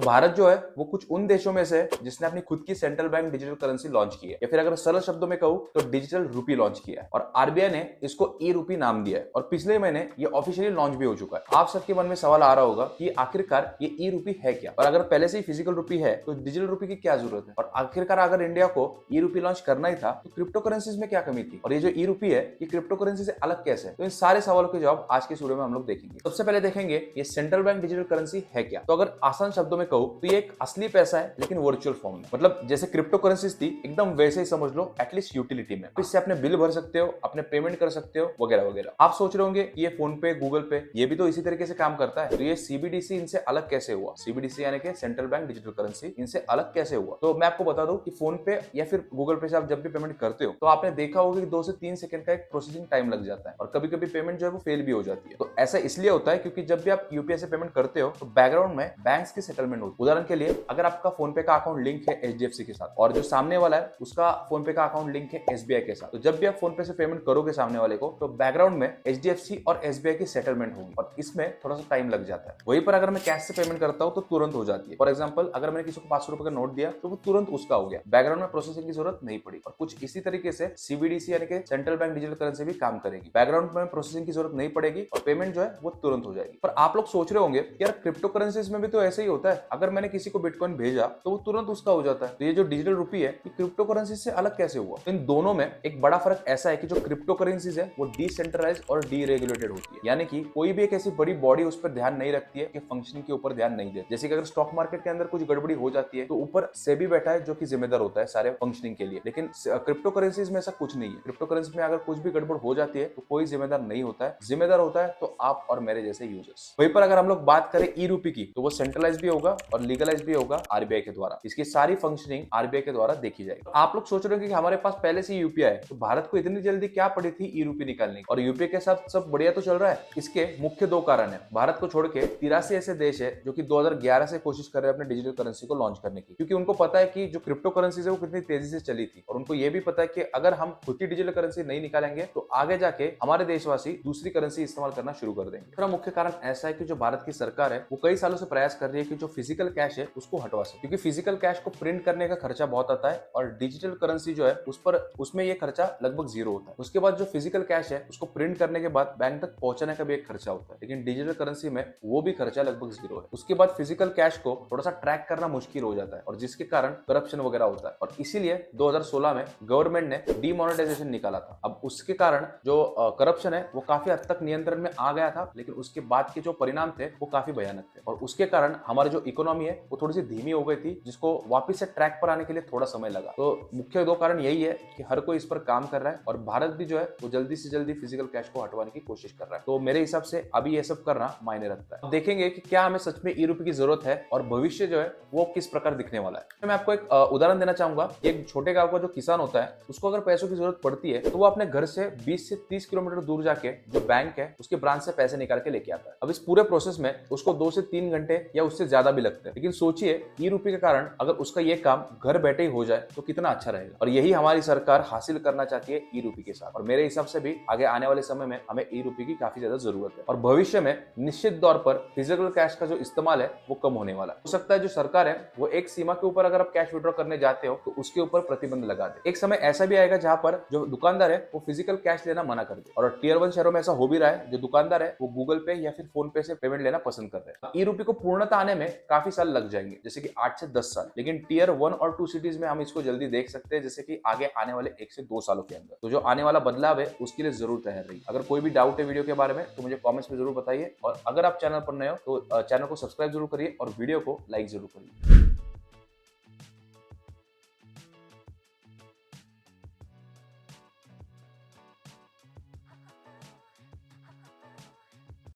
भारत जो है वो कुछ उन देशों में से है जिसने अपनी खुद की central bank digital currency launch की है, या फिर अगर सरल शब्दों में कहूं तो डिजिटल रूपी लॉन्च किया है। और आरबीआई ने इसको ई रूपी नाम दिया है और पिछले महीने ये ऑफिशियली लॉन्च भी हो चुका है। आप सबके मन में सवाल आ रहा होगा कि आखिरकार ये ई रूपी है क्या, और अगर पहले से ही फिजिकल रूपी है तो डिजिटल रूपी की क्या जरूरत है, और आखिरकार अगर इंडिया को ई रूपी लॉन्च करना ही था तो क्रिप्टो करेंसीज में क्या कमी थी, और ये जो ई रूपी है ये क्रिप्टो करेंसी से अलग कैसे है। तो इन सारे सवालों के जवाब आज के वीडियो में हम लोग देखेंगे। सबसे पहले देखेंगे ये सेंट्रल बैंक डिजिटल करेंसी है क्या। तो अगर आसान शब्दों में कहूं तो ये एक असली पैसा है लेकिन वर्चुअल फॉर्म में, मतलब जैसे क्रिप्टो करेंसीज थी एकदम वैसे ही समझ लो, एटलीस्ट यूटिलिटी में। इससे अपने बिल भर सकते हो, अपने पेमेंट कर सकते हो, वगैरह वगैरह। आप सोच रहे होंगे कि ये फोन पे, गूगल पे, ये भी तो इसी तरीके से काम करता है, तो ये सीबीडीसी इनसे अलग कैसे हुआ। सीबीडीसी यानी कि सेंट्रल बैंक डिजिटल करेंसी इनसे अलग कैसे हुआ। तो मैं आपको बता दूं कि फोन पे या फिर गूगल पे से आप जब भी पेमेंट करते हो तो आपने देखा होगा कि 2 से 3 सेकंड का एक प्रोसेसिंग टाइम लग जाता है, और कभी कभी पेमेंट जो है वो फेल भी हो जाती है। तो ऐसा इसलिए होता है क्योंकि जब भी आप यूपीआई से पेमेंट करते हो तो बैकग्राउंड में बैंक्स की सेटलमेंट होती है। उदाहरण के लिए अगर आपका फोन पे का अकाउंट लिंक है एचडीएफसी के साथ और जो सामने वाला है उसका फोन पे का अकाउंट लिंक है एसबीआई के साथ, तो जब भी आप फोन पे से पेमेंट करोगे सामने वाले को तो बैकग्राउंड में एचडीएफसी और एसबीआई की सेटलमेंट होगी, और इसमें थोड़ा सा टाइम लग जाता है। वहीं पर अगर मैं कैश से पेमेंट करता हूं तो तुरंत हो जाती है। फॉर एग्जांपल अगर मैंने किसी को 500 रुपए का नोट दिया तो वो तुरंत उसका हो गया, बैकग्राउंड में प्रोसेसिंग की जरूरत नहीं पड़ी। और कुछ इसी तरीके से सीबीडीसी यानी कि सेंट्रल बैंक डिजिटल करेंसी भी काम करेगी, बैकग्राउंड में प्रोसेसिंग की जरूरत नहीं पड़ेगी और पेमेंट जो है वो तुरंत हो जाएगी। पर आप लोग सोच रहे होंगे यार क्रिप्टो करेंसीज में भी तो ऐसे ही होता है, अगर मैंने किसी को बिटकॉइन भेजा तो वो तुरंत उसका हो जाता है, तो ये जो डिजिटल रूपी है ये क्रिप्टो करेंसी से अलग कैसे हुआ। इन दोनों में एक बड़ा फर्क ऐसा है कि जो क्रिप्टो करेंसीज है वो डिसेंट्रलाइज और डीरेगुलेटेड होती है, यानी कि कोई भी एक ऐसी बड़ी बॉडी उस पर ध्यान नहीं रखती है कि फंक्शनिंग के ऊपर ध्यान नहीं दे। जैसे कि अगर स्टॉक मार्केट के अंदर कुछ गड़बड़ी हो जाती है तो ऊपर सेबी बैठा है जो कि जिम्मेदार होता है सारे फंक्शनिंग के लिए, लेकिन क्रिप्टो करेंसीज में ऐसा कुछ नहीं है। क्रिप्टो करेंसी में अगर कुछ भी गड़बड़ हो जाती है तो कोई जिम्मेदार नहीं होता है, जिम्मेदार होता है तो आप और मेरे जैसे यूजर्स। वहीं पर अगर हम लोग बात करें ई रूपी की तो वो सेंट्रलाइज भी होगा और लीगलाइज भी होगा आरबीआई के द्वारा, इसकी सारी फंक्शनिंग आरबीआई के द्वारा देखी जाएगी। आप लोग सोच रहे हो कि हमारे पास पहले से यूपीआई है तो भारत को इतनी जल्दी क्या पड़ी थी ई रूपी निकालने की, और यूपीआई के साथ सब बढ़िया तो चल रहा है। इसके मुख्य 2 कारण है। भारत को छोड़ के 83 ऐसे देश है जो कि 2011 से कोशिश कर रहे हैं अपने डिजिटल करेंसी को लॉन्च करने की, क्योंकि उनको पता है कि जो क्रिप्टो करेंसी है वो कितनी तेजी से चली थी, और उनको ये भी पता है कि अगर हम खुद की डिजिटल करेंसी नहीं निकालेंगे तो आगे जाके हमारे देशवासी दूसरी करेंसी इस्तेमाल करना शुरू कर देंगे। दूसरा मुख्य कारण ऐसा है कि जो भारत की सरकार है वो कई सालों से प्रयास कर रही है कि जो फिजिकल कैश है उसको हटवा सके, क्योंकि फिजिकल कैश को प्रिंट करने का खर्चा बहुत आता है और डिजिटल करेंसी जो है उसमें ये खर्चा लगभग 0 होता है। उसके बाद जो फिजिकल कैश है उसको प्रिंट करने के बाद बैंक तक पहुंचाने का भी एक खर्चा होता है, लेकिन डिजिटल करेंसी में वो भी खर्चा लगभग 0 है। उसके बाद फिजिकल कैश को थोड़ा सा ट्रैक करना मुश्किल हो जाता है और जिसके कारण करप्शन वगैरह होता है, और इसीलिए 2016 में गवर्नमेंट ने डीमोनेटाइजेशन निकाला था। अब उसके कारण जो करप्शन है वो काफी हद तक नियंत्रण में आ गया था, लेकिन उसके बाद के जो परिणाम थे वो काफी भयानक थे, और उसके कारण हमारी जो इकोनॉमी है वो थोड़ी सी धीमी हो गई थी, जिसको वापस से ट्रैक पर आने के लिए थोड़ा समय लगा। तो मुख्य 2 कारण यही है कि हर कोई इस पर काम कर रहा है और भारत भी जो है वो जल्दी से जल्दी फिजिकल कैश को हटवाने की कोशिश कर रहा है। तो मेरे हिसाब से अभी ये सब करना मायने रखता है। अब देखेंगे कि क्या हमें सच में ई रूपी की जरूरत है और भविष्य जो है वो किस प्रकार दिखने वाला है। तो मैं आपको एक उदाहरण देना चाहूंगा। एक छोटे गांव का जो किसान होता है उसको अगर पैसों की जरूरत पड़ती है तो वो अपने घर से 20 से 30 किलोमीटर दूर जाके जो बैंक है उसके ब्रांच से पैसे निकाल के लेके आता है। अब इस पूरे प्रोसेस में उसको 2 से 3 घंटे या उससे ज्यादा भी लगते हैं, लेकिन सोचिए ई रूपी के कारण अगर उसका ये काम घर बैठे ही हो जाए तो कितना अच्छा रहेगा। और यही हमारी सरकार हासिल करना चाहती है ई रूपी के साथ, और मेरे हिसाब से भी आगे आने वाले समय में हमें ई रूपी की काफी ज्यादा जरूरत है, और भविष्य में निश्चित तौर पर फिजिकल कैश का जो इस्तेमाल है वो कम होने वाला है। हो सकता है जो सरकार है वो एक सीमा के ऊपर अगर आप कैश विड्रॉ करने जाते हो तो उसके ऊपर प्रतिबंध लगा दे। एक समय ऐसा भी आएगा जहां पर जो दुकानदार है वो फिजिकल कैश लेना मना कर दे, और टियर 1 शहरों में ऐसा हो भी रहा है। जो दुकानदार है वो गूगल पे या फिर फोन पे से पेमेंट लेना पसंद कर रहे हैं। ई रूपी को पूर्णता आने में काफी साल लग जाएंगे, जैसे कि 8 से 10 साल, लेकिन टियर 1 और 2 सिटीज में हम इसको जल्दी देख सकते हैं, जैसे कि आगे आने वाले 1 से 2 सालों के अंदर। तो जो आने वाला बदलाव है उसके लिए जरूर तैयार रहिए। अगर कोई भी डाउट है वीडियो के बारे में तो मुझे कमेंट्स में जरूर बताइए, और अगर आप चैनल पर नए हो तो चैनल को सब्सक्राइब जरूर करिए और वीडियो को लाइक जरूर करिए।